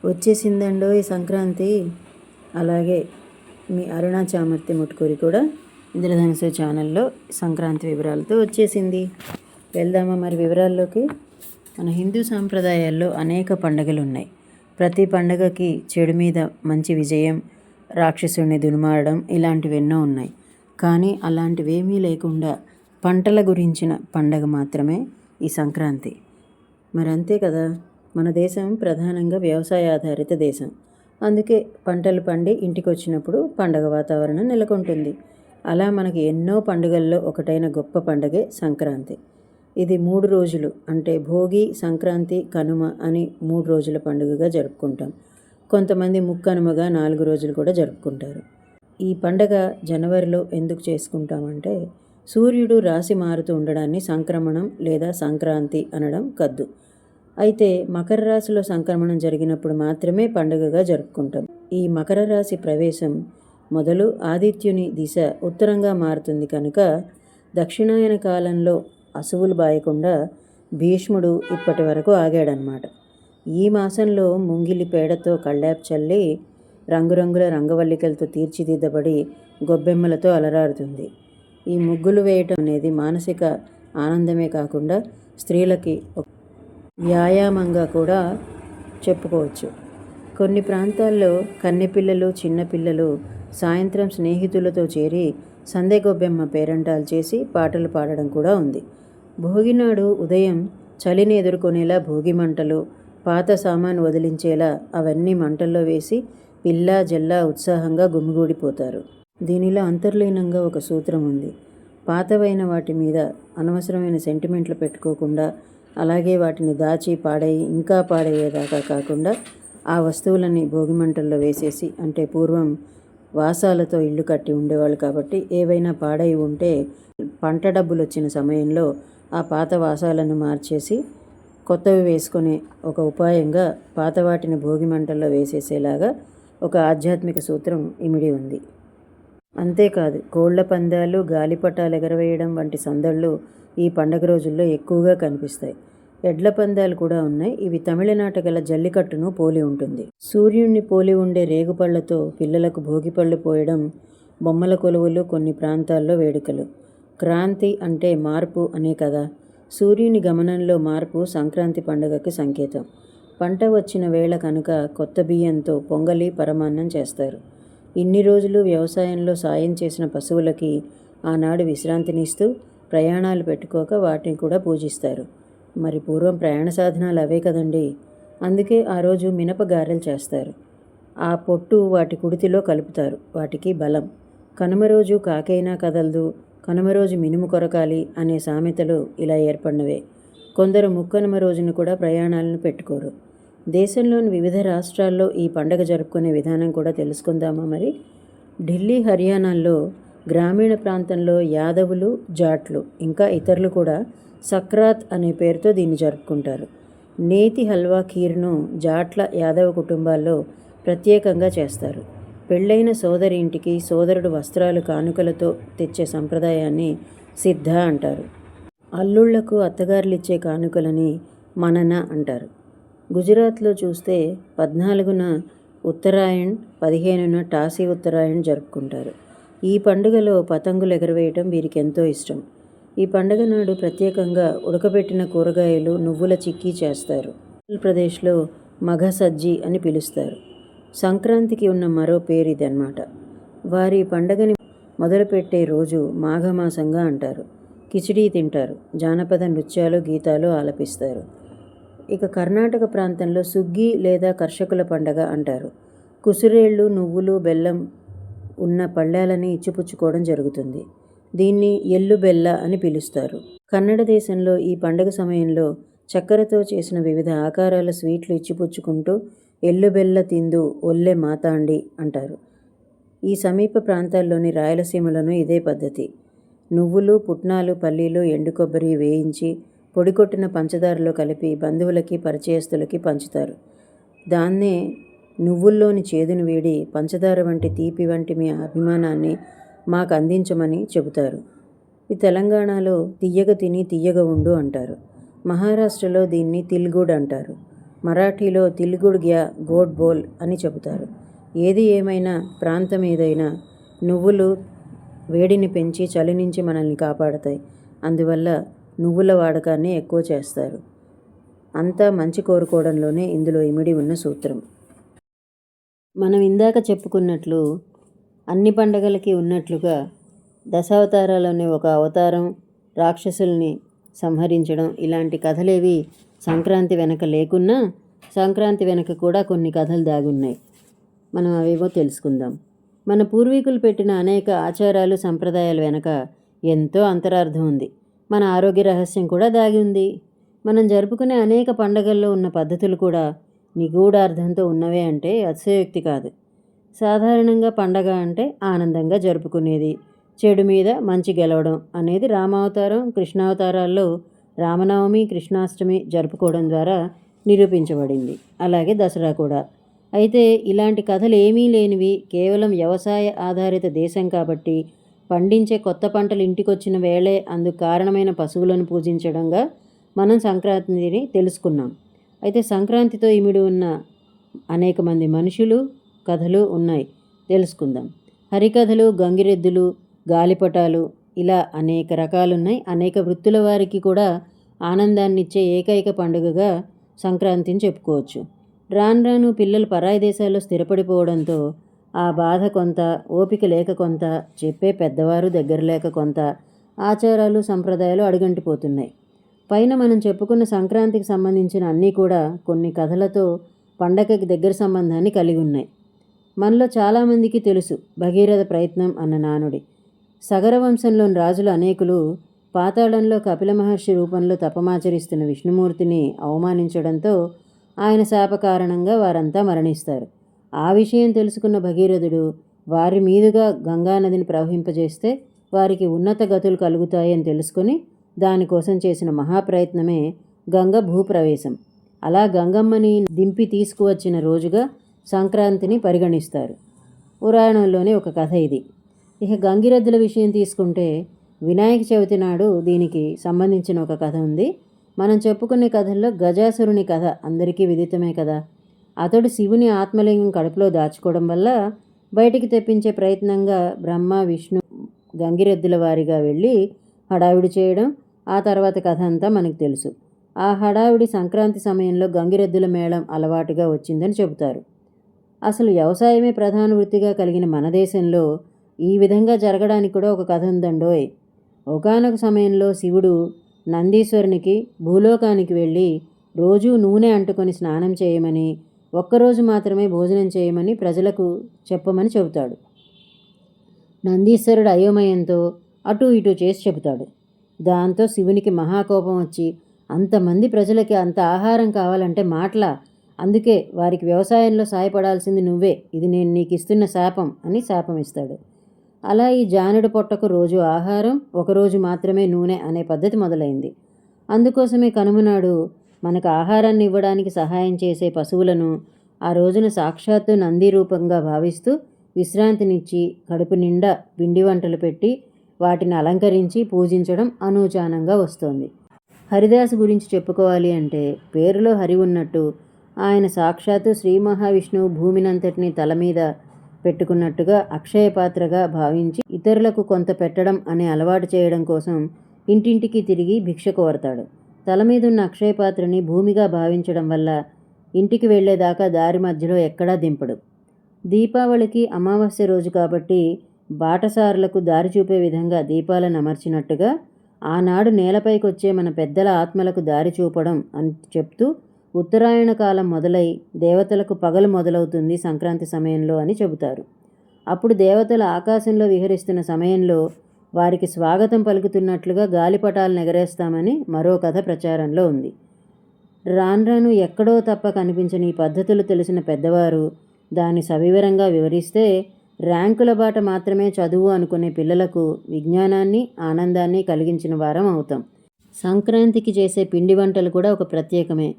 వచ్చేసిందండో ఈ సంక్రాంతి. అలాగే మీ అరుణా చామర్తి ముట్టుకూరి కూడా ఇంద్రధనుసు ఛానల్లో సంక్రాంతి వివరాలతో వచ్చేసింది. వెళ్దామా మరి వివరాల్లోకి. మన హిందూ సాంప్రదాయాల్లో అనేక పండుగలు ఉన్నాయి. ప్రతి పండుగకి చెడు మీద మంచి విజయం, రాక్షసుడిని దునుమారడం ఇలాంటివి ఎన్నో ఉన్నాయి. కానీ అలాంటివేమీ లేకుండా పంటల గురించిన పండగ మాత్రమే ఈ సంక్రాంతి. మరి అంతే కదా, మన దేశం ప్రధానంగా వ్యవసాయ ఆధారిత దేశం. అందుకే పంటలు పండి ఇంటికి వచ్చినప్పుడు పండగ వాతావరణం నెలకొంటుంది. అలా మనకి ఎన్నో పండుగల్లో ఒకటైన గొప్ప పండగే సంక్రాంతి. ఇది 3 రోజులు, అంటే భోగి, సంక్రాంతి, కనుమ అని 3 రోజుల పండుగగా జరుపుకుంటాం. కొంతమంది ముక్కనుమగా 4 రోజులు కూడా జరుపుకుంటారు. ఈ పండగ జనవరిలో ఎందుకు చేసుకుంటామంటే, సూర్యుడు రాశి మారుతూ ఉండడాన్ని సంక్రమణం లేదా సంక్రాంతి అనడం కద్దు. అయితే మకర రాశిలో సంక్రమణం జరిగినప్పుడు మాత్రమే పండుగగా జరుపుకుంటాం. ఈ మకర రాశి ప్రవేశం మొదలు ఆదిత్యుని దిశ ఉత్తరంగా మారుతుంది కనుక దక్షిణాయన కాలంలో అసువులు బాయకుండా భీష్ముడు ఇప్పటి వరకు ఆగాడనమాట. ఈ మాసంలో ముంగిలి పేడతో కళ్ళాపు చల్లి రంగురంగుల రంగవల్లికలతో తీర్చిదిద్దబడి గొబ్బెమ్మలతో అలరారుతుంది. ఈ ముగ్గులు వేయటం అనేది మానసిక ఆనందమే కాకుండా స్త్రీలకి వ్యాయామంగా కూడా చెప్పుకోవచ్చు. కొన్ని ప్రాంతాల్లో కన్నెపిల్లలు, చిన్నపిల్లలు సాయంత్రం స్నేహితులతో చేరి సందె గొబ్బెమ్మ పేరంటాలు చేసి పాటలు పాడడం కూడా ఉంది. భోగినాడు ఉదయం చలిని ఎదుర్కొనేలా భోగి మంటలు, పాత సామాను వదిలించేలా అవన్నీ మంటల్లో వేసి పిల్ల జల్ల ఉత్సాహంగా గుమిగూడిపోతారు. దీనిలో అంతర్లీనంగా ఒక సూత్రం ఉంది. పాతవైన వాటి మీద అనవసరమైన సెంటిమెంట్లు పెట్టుకోకుండా, అలాగే వాటిని దాచి పాడేయి ఇంకా పాడేయేదాకా కాకుండా ఆ వస్తువులని భోగిమంటల్లో వేసేసి, అంటే పూర్వం వాసాలతో ఇల్లు కట్టి ఉండేవాళ్ళు కాబట్టి ఏవైనా పాడై ఉంటే పంట డబ్బులు వచ్చిన సమయంలో ఆ పాత వాసాలను మార్చేసి కొత్తవి వేసుకునే ఒక ఉపాయంగా పాత వాటిని భోగిమంటల్లో వేసేసేలాగా ఒక ఆధ్యాత్మిక సూత్రం ఇమిడి ఉంది. అంతేకాదు, కోళ్ల పందాలు, గాలిపటాలు ఎగరవేయడం వంటి సందళ్ళు ఈ పండగ రోజుల్లో ఎక్కువగా కనిపిస్తాయి. ఎడ్ల పందాలు కూడా ఉన్నాయి. ఇవి తమిళనాట గల జల్లికట్టును పోలి ఉంటుంది. సూర్యుడిని పోలి ఉండే రేగుపళ్లతో పిల్లలకు భోగిపళ్ళు పోయడం, బొమ్మల కొలువులు కొన్ని ప్రాంతాల్లో వేడుకలు. క్రాంతి అంటే మార్పు అనే కదా. సూర్యుని గమనంలో మార్పు సంక్రాంతి పండుగకి సంకేతం. పంట వచ్చిన వేళ కనుక కొత్త బియ్యంతో పొంగలి, పరమాన్నం చేస్తారు. ఇన్ని రోజులు వ్యవసాయంలో సాయం చేసిన పశువులకి ఆనాడు విశ్రాంతినిస్తూ ప్రయాణాలు పెట్టుకోక వాటిని కూడా పూజిస్తారు. మరి పూర్వం ప్రయాణ సాధనాలు అవే కదండి. అందుకే ఆ రోజు మినప గారెలు చేస్తారు. ఆ పొట్టు వాటి కుడితిలో కలుపుతారు. వాటికి బలం. కనుమ రోజు కాకైనా కదలదు, కనుమ రోజు మినుము కొరకాలి అనే సామెతలు ఇలా ఏర్పడినవే. కొందరు ముక్కనుమ రోజున కూడా ప్రయాణాలను పెట్టుకోరు. దేశంలోని వివిధ రాష్ట్రాల్లో ఈ పండగ జరుపుకునే విధానం కూడా తెలుసుకుందామా మరి. ఢిల్లీ, హర్యానాల్లో గ్రామీణ ప్రాంతంలో యాదవులు, జాట్లు ఇంకా ఇతరులు కూడా సక్రాత్ అనే పేరుతో దీన్ని జరుపుకుంటారు. నేతి హల్వా ఖీర్ను జాట్ల, యాదవ కుటుంబాల్లో ప్రత్యేకంగా చేస్తారు. పెళ్ళైన సోదరి ఇంటికి సోదరుడు వస్త్రాలు కానుకలతో తెచ్చే సంప్రదాయాన్ని సిద్ధ అంటారు. అల్లుళ్లకు అత్తగారులిచ్చే కానుకలని మనన అంటారు. గుజరాత్లో చూస్తే 14న ఉత్తరాయణ్, 15న టాసీ ఉత్తరాయణ్ జరుపుకుంటారు. ఈ పండుగలో పతంగులు ఎగరవేయటం వీరికి ఎంతో ఇష్టం. ఈ పండుగ నాడు ప్రత్యేకంగా ఉడకబెట్టిన కూరగాయలు, నువ్వుల చిక్కీ చేస్తారు. ఆంధ్రప్రదేశ్లో మఘ సజ్జి అని పిలుస్తారు. సంక్రాంతికి ఉన్న మరో పేరు ఇదన్నమాట. వారి పండగని మొదలుపెట్టే రోజు మాఘమాసంగా అంటారు. కిచిడీ తింటారు. జానపద నృత్యాలు, గీతాలు ఆలపిస్తారు. ఇక కర్ణాటక ప్రాంతంలో సుగ్గి లేదా కర్షకుల పండగ అంటారు. కుసురేళ్ళు, నువ్వులు, బెల్లం ఉన్న పళ్ళాలని ఇచ్చిపుచ్చుకోవడం జరుగుతుంది. దీన్ని ఎల్లు బెల్ల అని పిలుస్తారు. కన్నడ దేశంలో ఈ పండుగ సమయంలో చక్కెరతో చేసిన వివిధ ఆకారాల స్వీట్లు ఇచ్చిపుచ్చుకుంటూ ఎల్లు బెల్ల తిందు ఒల్లె మాతాండి అంటారు. ఈ సమీప ప్రాంతాల్లోని రాయలసీమలోనూ ఇదే పద్ధతి. నువ్వులు, పుట్నాలు, పల్లీలు, ఎండు కొబ్బరి వేయించి పొడి కొట్టిన పంచదారలో కలిపి బంధువులకి, పరిచయస్తులకి పంచుతారు. దాన్నే నువ్వుల్లోని చేదును వీడి పంచదార వంటి తీపి వంటి మీ అభిమానాన్ని మాకు అందించమని చెబుతారు. ఈ తెలంగాణలో తియ్యగ తిని తియ్యగ ఉండు అంటారు. మహారాష్ట్రలో దీన్ని తిల్గుడ్ అంటారు. మరాఠీలో తిల్గుడ్గ్యా గోడ్ బోల్ అని చెబుతారు. ఏది ఏమైనా ప్రాంతం ఏదైనా నువ్వులు వేడిని పెంచి చలి నుంచి మనల్ని కాపాడతాయి. అందువల్ల నువ్వుల వాడకాన్ని ఎక్కువ చేస్తారు. అంతా మంచి కోరుకోవడంలోనే ఇందులో ఇమిడి ఉన్న సూత్రం. మనం ఇందాక చెప్పుకున్నట్లు అన్ని పండగలకి ఉన్నట్లుగా దశావతారాలోనే ఒక అవతారం రాక్షసుల్ని సంహరించడం ఇలాంటి కథలేవి సంక్రాంతి వెనక లేకున్నా సంక్రాంతి వెనక కూడా కొన్ని కథలు దాగున్నాయి. మనం అవేవో తెలుసుకుందాం. మన పూర్వీకులు పెట్టిన అనేక ఆచారాలు సంప్రదాయాల వెనక ఎంతో అంతరార్థం ఉంది. మన ఆరోగ్య రహస్యం కూడా దాగి ఉంది. మనం జరుపుకునే అనేక పండగల్లో ఉన్న పద్ధతులు కూడా నిగూఢార్థంతో ఉన్నవే అంటే అతిశయోక్తి కాదు. సాధారణంగా పండగ అంటే ఆనందంగా జరుపుకునేది, చెడు మీద మంచి గెలవడం అనేది రామావతారం, కృష్ణావతారాల్లో రామనవమి, కృష్ణాష్టమి జరుపుకోవడం ద్వారా నిరూపించబడింది. అలాగే దసరా కూడా. అయితే ఇలాంటి కథలు ఏమీ లేనివి, కేవలం వ్యవసాయ ఆధారిత దేశం కాబట్టి పండించే కొత్త పంటలు ఇంటికొచ్చిన వేళే అందుకు కారణమైన పశువులను పూజించడంగా మనం సంక్రాంతిని తెలుసుకున్నాం. అయితే సంక్రాంతితో ఇమిడి ఉన్న అనేక మంది మనుషులు, కథలు ఉన్నాయి, తెలుసుకుందాం. హరికథలు, గంగిరెద్దులు, గాలిపటాలు ఇలా అనేక రకాలున్నాయి. అనేక వృత్తుల వారికి కూడా ఆనందాన్నిచ్చే ఏకైక పండుగగా సంక్రాంతిని చెప్పుకోవచ్చు. రాను రాను పిల్లలు పరాయి దేశాల్లో స్థిరపడిపోవడంతో ఆ బాధ కొంత, ఓపిక లేక కొంత, చెప్పే పెద్దవారు దగ్గర లేక కొంత, ఆచారాలు సంప్రదాయాలు అడుగంటిపోతున్నాయి. పైన మనం చెప్పుకున్న సంక్రాంతికి సంబంధించిన అన్నీ కూడా కొన్ని కథలతో పండగకి దగ్గర సంబంధాన్ని కలిగి ఉన్నాయి. మనలో చాలామందికి తెలుసు భగీరథ ప్రయత్నం అన్న నానుడి. సగర వంశంలోని రాజులు అనేకులు పాతాళంలో కపిల మహర్షి రూపంలో తపమాచరిస్తున్న విష్ణుమూర్తిని అవమానించడంతో ఆయన శాప కారణంగా వారంతా మరణిస్తారు. ఆ విషయం తెలుసుకున్న భగీరథుడు వారి మీదుగా గంగానదిని ప్రవహింపజేస్తే వారికి ఉన్నత గతులు కలుగుతాయని తెలుసుకొని దానికోసం చేసిన మహాప్రయత్నమే గంగ భూప్రవేశం. అలా గంగమ్మని దింపి తీసుకువచ్చిన రోజుగా సంక్రాంతిని పరిగణిస్తారు. పురాణంలోనే ఒక కథ ఇది. ఇక గంగిరెద్దుల విషయం తీసుకుంటే వినాయక చవితి నాడు దీనికి సంబంధించిన ఒక కథ ఉంది. మనం చెప్పుకునే కథల్లో గజాసురుని కథ అందరికీ విదితమే కదా. అతడు శివుని ఆత్మలింగం కడుపులో దాచుకోవడం వల్ల బయటికి తెప్పించే ప్రయత్నంగా బ్రహ్మ, విష్ణు గంగిరెద్దుల వారిగా వెళ్ళి హడావిడి చేయడం, ఆ తర్వాత కథ అంతా మనకు తెలుసు. ఆ హడావిడి సంక్రాంతి సమయంలో గంగిరెద్దుల మేళం అలవాటుగా వచ్చిందని చెబుతారు. అసలు వ్యవసాయమే ప్రధాన వృత్తిగా కలిగిన మన దేశంలో ఈ విధంగా జరగడానికి కూడా ఒక కథ ఉందండోయ్. ఒకానొక సమయంలో శివుడు నందీశ్వరునికి భూలోకానికి వెళ్ళి రోజూ నూనె అంటుకొని స్నానం చేయమని, ఒక్కరోజు మాత్రమే భోజనం చేయమని ప్రజలకు చెప్పమని చెబుతాడు. నందీశ్వరుడు అయోమయంతో అటు ఇటు చేసి చెబుతాడు. దాంతో శివునికి మహాకోపం వచ్చి, అంతమంది ప్రజలకి అంత ఆహారం కావాలంటే మాటలా, అందుకే వారికి వ్యవసాయంలో సాయపడాల్సింది నువ్వే, ఇది నేను నీకు ఇస్తున్న శాపం అని శాపం ఇస్తాడు. అలా ఈ జానుడు పొట్టకు రోజు ఆహారం, ఒకరోజు మాత్రమే నూనె అనే పద్ధతి మొదలైంది. అందుకోసమే కనుమనాడు మనకు ఆహారాన్ని ఇవ్వడానికి సహాయం చేసే పశువులను ఆ రోజున సాక్షాత్తు నంది రూపంగా భావిస్తూ విశ్రాంతినిచ్చి కడుపు నిండా పిండి వంటలు పెట్టి వాటిని అలంకరించి పూజించడం అనూచానంగా వస్తోంది. హరిదాసు గురించి చెప్పుకోవాలి అంటే పేరులో హరి ఉన్నట్టు ఆయన సాక్షాత్తు శ్రీ మహావిష్ణువు భూమినంతటినీ తల మీద పెట్టుకున్నట్టుగా అక్షయ పాత్రగా భావించి ఇతరులకు కొంత పెట్టడం అనే అలవాటు చేయడం కోసం ఇంటింటికి తిరిగి భిక్ష కోరతాడు. తల మీద ఉన్న అక్షయ పాత్రని భూమిగా భావించడం వల్ల ఇంటికి వెళ్లేదాకా దారి మధ్యలో ఎక్కడా దింపడు. దీపావళికి అమావాస్య రోజు కాబట్టి బాటసారులకు దారి చూపే విధంగా దీపాలను అమర్చినట్టుగా ఆనాడు నేలపైకి వచ్చే మన పెద్దల ఆత్మలకు దారి చూపడం అని చెప్తూ ఉత్తరాయణ కాలం మొదలై దేవతలకు పగలు మొదలవుతుంది సంక్రాంతి సమయంలో అని చెబుతారు. అప్పుడు దేవతలు ఆకాశంలో విహరిస్తున్న సమయంలో వారికి స్వాగతం పలుకుతున్నట్లుగా గాలిపటాలను ఎగరేస్తామని మరో కథ ప్రచారంలో ఉంది. రాను ఎక్కడో తప్ప కనిపించని ఈ పద్ధతులు తెలిసిన పెద్దవారు దాన్ని సవివరంగా వివరిస్తే ర్యాంకుల బాట మాత్రమే చదువు అనుకునే పిల్లలకు విజ్ఞానాన్ని, ఆనందాన్ని కలిగించిన వారం అవుతాం. సంక్రాంతికి చేసే పిండి వంటలు కూడా ఒక ప్రత్యేకమే.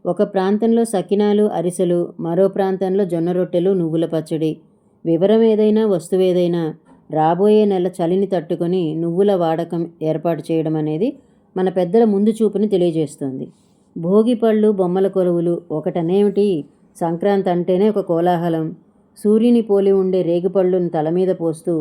ఒక ప్రాంతంలో సకినాలు, అరిసెలు, మరో ప్రాంతంలో జొన్న రొట్టెలు, నువ్వుల పచ్చడి. వివరం ఏదైనా, వస్తువేదైనా రాబోయే నెల చలిని తట్టుకొని నువ్వుల వాడకం ఏర్పాటు చేయడం అనేది మన పెద్దల ముందు చూపుని తెలియజేస్తుంది. భోగిపళ్ళు బొమ్మల కొలువులు ఒకటనేమిటి? సంక్రాంతి అంటేనే ఒక కోలాహలం. సూర్యుని పోలి ఉండే రేగిపళ్ళును తల మీద పోస్తూ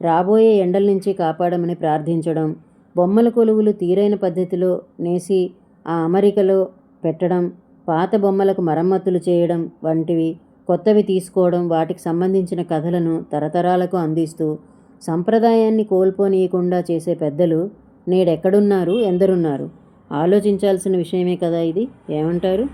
రాబోయే ఎండల నుంచి కాపాడమని ప్రార్థించడం, బొమ్మల కొలువులు తీరైన పద్ధతిలో నేసి ఆ అమరికలో పెట్టడం, పాత బొమ్మలకు మరమ్మతులు చేయడం వంటివి, కొత్తవి తీసుకోవడం, వాటికి సంబంధించిన కథలను తరతరాలకు అందిస్తూ సంప్రదాయాన్ని కోల్పోనీయకుండా చేసే పెద్దలు నేడెక్కడున్నారు, ఎందరున్నారు? ఆలోచించాల్సిన విషయమే కదా ఇది. ఏమంటారు?